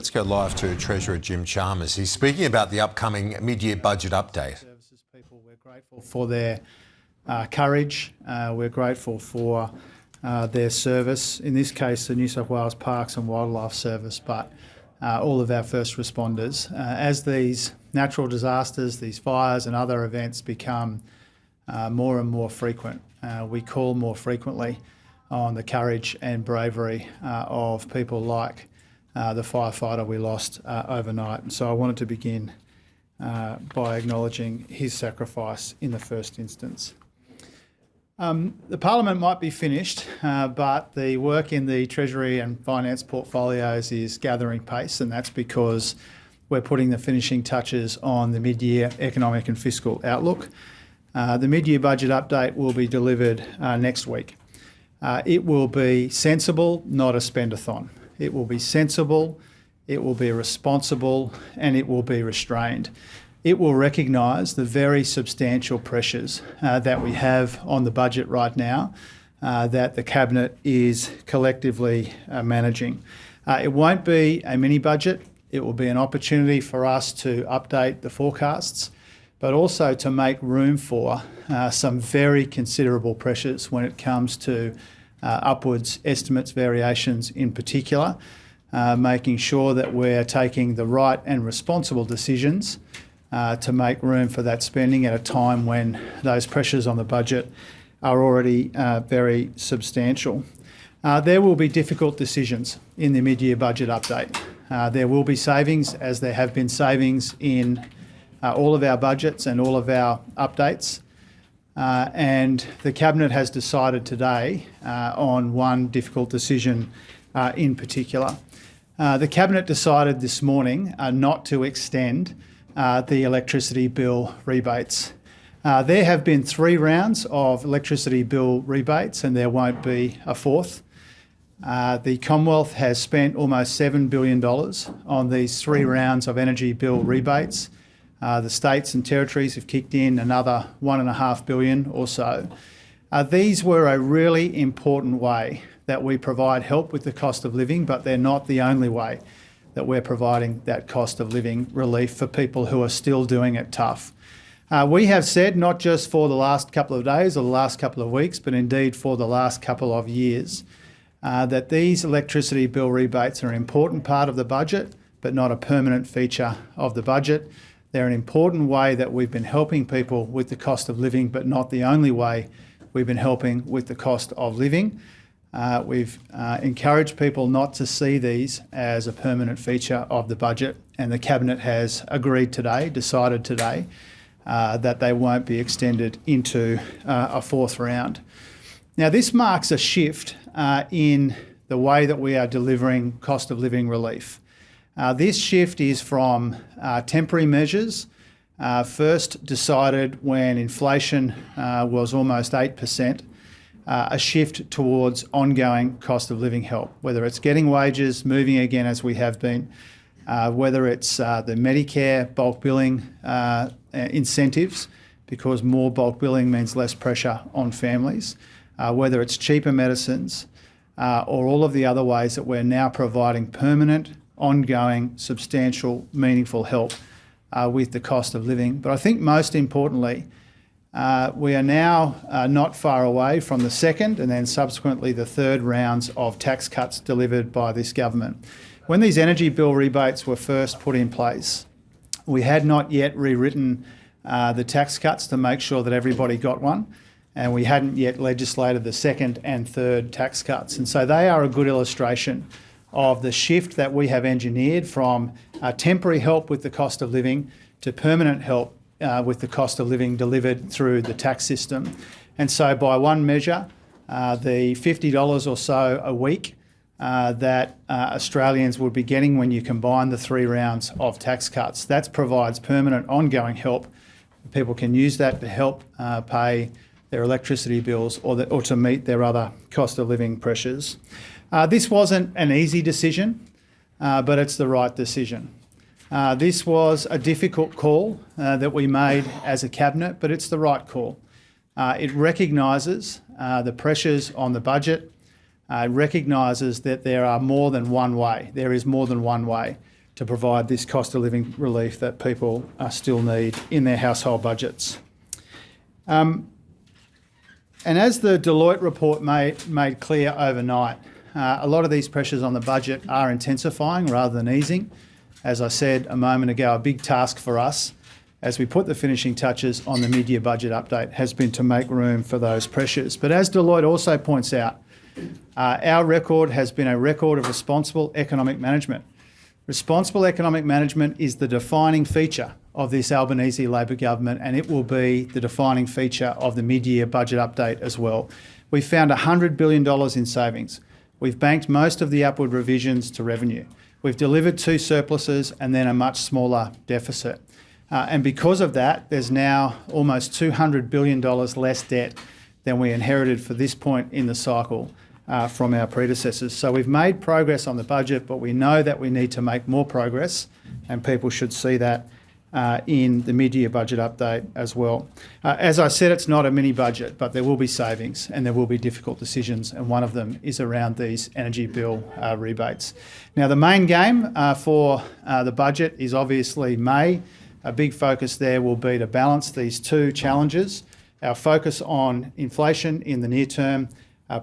Let's go live to Treasurer Jim Chalmers. He's speaking about the upcoming mid-year budget update. Services people, we're grateful for their courage. We're grateful for their service, in this case the New South Wales Parks and Wildlife Service, but all of our first responders. As these natural disasters, these fires and other events become more and more frequent, we call more frequently on the courage and bravery of people like the firefighter we lost overnight. And so I wanted to begin by acknowledging his sacrifice in the first instance. The Parliament might be finished, but the work in the Treasury and Finance portfolios is gathering pace, and that's because we're putting the finishing touches on the mid-year economic and fiscal outlook. The mid-year budget update will be delivered next week. It will be sensible, not a spend-a-thon. It will be sensible, it will be responsible, and it will be restrained. It will recognise the very substantial pressures that we have on the budget right now that the Cabinet is collectively managing. It won't be a mini budget. It will be an opportunity for us to update the forecasts, but also to make room for some very considerable pressures when it comes to upwards estimates variations in particular, making sure that we're taking the right and responsible decisions to make room for that spending at a time when those pressures on the budget are already very substantial. There will be difficult decisions in the mid-year budget update. There will be savings, as there have been savings in all of our budgets and all of our updates. And the Cabinet has decided today on one difficult decision in particular. The Cabinet decided this morning not to extend the electricity bill rebates. There have been 3 rounds of electricity bill rebates, and there won't be a fourth. The Commonwealth has spent almost $7 billion on these 3 rounds of energy bill rebates. The states and territories have kicked in another $1.5 billion or so. These were a really important way that we provide help with the cost of living, but they're not the only way that we're providing that cost of living relief for people who are still doing it tough. We have said, not just for the last couple of days or the last couple of weeks, but indeed for the last couple of years, that these electricity bill rebates are an important part of the budget, but not a permanent feature of the budget. They're an important way that we've been helping people with the cost of living, but not the only way we've been helping with the cost of living. We've encouraged people not to see these as a permanent feature of the budget, and the Cabinet has agreed today, decided today, that they won't be extended into a fourth round. Now, this marks a shift in the way that we are delivering cost of living relief. This shift is from temporary measures, first decided when inflation was almost 8%, a shift towards ongoing cost of living help, whether it's getting wages moving again as we have been, whether it's the Medicare bulk billing incentives, because more bulk billing means less pressure on families, whether it's cheaper medicines, or all of the other ways that we're now providing permanent, ongoing, substantial, meaningful help with the cost of living. But I think most importantly, we are now not far away from the second and then subsequently the third rounds of tax cuts delivered by this government. When these energy bill rebates were first put in place, we had not yet rewritten the tax cuts to make sure that everybody got one, and we hadn't yet legislated the second and third tax cuts. And so they are a good illustration of the shift that we have engineered from temporary help with the cost of living to permanent help with the cost of living delivered through the tax system. And so by one measure, the $50 or so a week that Australians would be getting when you combine the 3 rounds of tax cuts, that provides permanent ongoing help. People can use that to help pay their electricity bills or to meet their other cost of living pressures. This wasn't an easy decision, but it's the right decision. This was a difficult call that we made as a Cabinet, but it's the right call. It recognises the pressures on the budget. It recognises that there are more than one way. There is more than one way to provide this cost of living relief that people still need in their household budgets. And as the Deloitte report made clear overnight, a lot of these pressures on the budget are intensifying rather than easing. As I said a moment ago, a big task for us as we put the finishing touches on the mid-year budget update has been to make room for those pressures. But as Deloitte also points out, our record has been a record of responsible economic management. Responsible economic management is the defining feature of this Albanese Labor government, and it will be the defining feature of the mid-year budget update as well. We found $100 billion in savings. We've banked most of the upward revisions to revenue. We've delivered 2 surpluses and then a much smaller deficit. And because of that, there's now almost $200 billion less debt than we inherited for this point in the cycle from our predecessors. So we've made progress on the budget, but we know that we need to make more progress, and people should see that in the mid-year budget update as well. As I said, it's not a mini budget, but there will be savings and there will be difficult decisions, and one of them is around these energy bill rebates. Now, the main game for the budget is obviously May. A big focus there will be to balance these 2 challenges: our focus on inflation in the near term,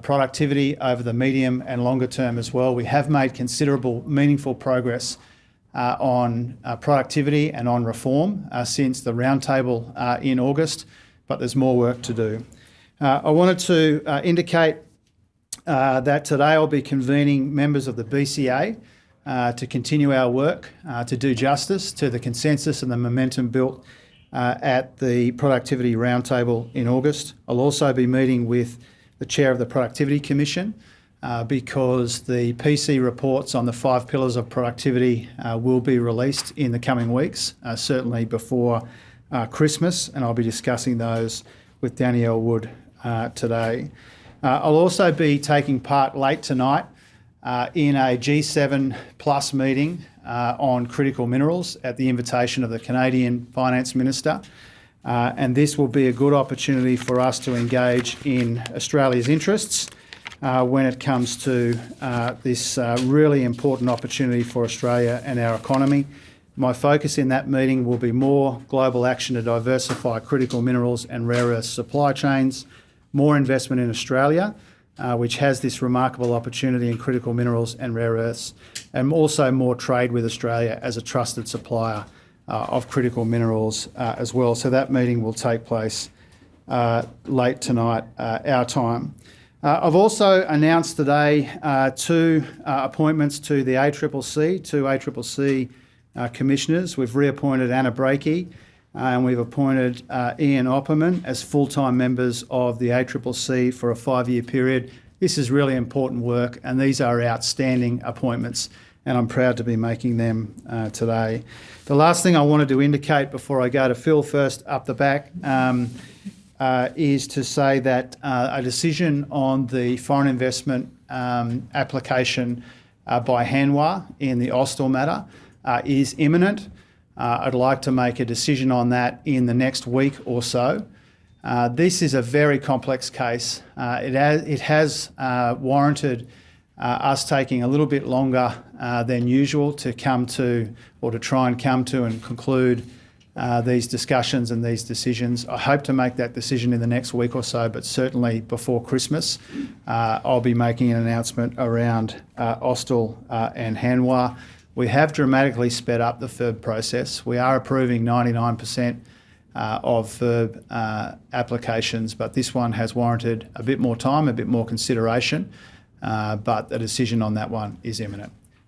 productivity over the medium and longer term as well. We have made considerable, meaningful progress on productivity and on reform since the roundtable in August, but there's more work to do. I wanted to indicate that today I'll be convening members of the BCA to continue our work to do justice to the consensus and the momentum built at the Productivity Roundtable in August. I'll also be meeting with the Chair of the Productivity Commission because the PC reports on the 5 pillars of productivity will be released in the coming weeks, certainly before Christmas, and I'll be discussing those with Danielle Wood today. I'll also be taking part late tonight in a G7 plus meeting on critical minerals at the invitation of the Canadian Finance Minister. And this will be a good opportunity for us to engage in Australia's interests when it comes to this really important opportunity for Australia and our economy. My focus in that meeting will be more global action to diversify critical minerals and rare earth supply chains, more investment in Australia, which has this remarkable opportunity in critical minerals and rare earths, and also more trade with Australia as a trusted supplier of critical minerals as well. So that meeting will take place late tonight, our time. I've also announced today 2 appointments to the ACCC, 2 ACCC commissioners. We've reappointed Anna Breakey and we've appointed Ian Opperman as full-time members of the ACCC for a 5-year period. This is really important work, and these are outstanding appointments, and I'm proud to be making them today. The last thing I wanted to indicate before I go to Phil first up the back is to say that a decision on the foreign investment application by Hanwha in the Austell matter is imminent. I'd like to make a decision on that in the next week or so. This is a very complex case. It has warranted us taking a little bit longer than usual to come to, or to try and come to and conclude these discussions and these decisions. I hope to make that decision in the next week or so, but certainly before Christmas. I'll be making an announcement around Austell and Hanwha. We have dramatically sped up the FIRB process. We are approving 99% of FIRB applications, but this one has warranted a bit more time, a bit more consideration, but the decision on that one is imminent.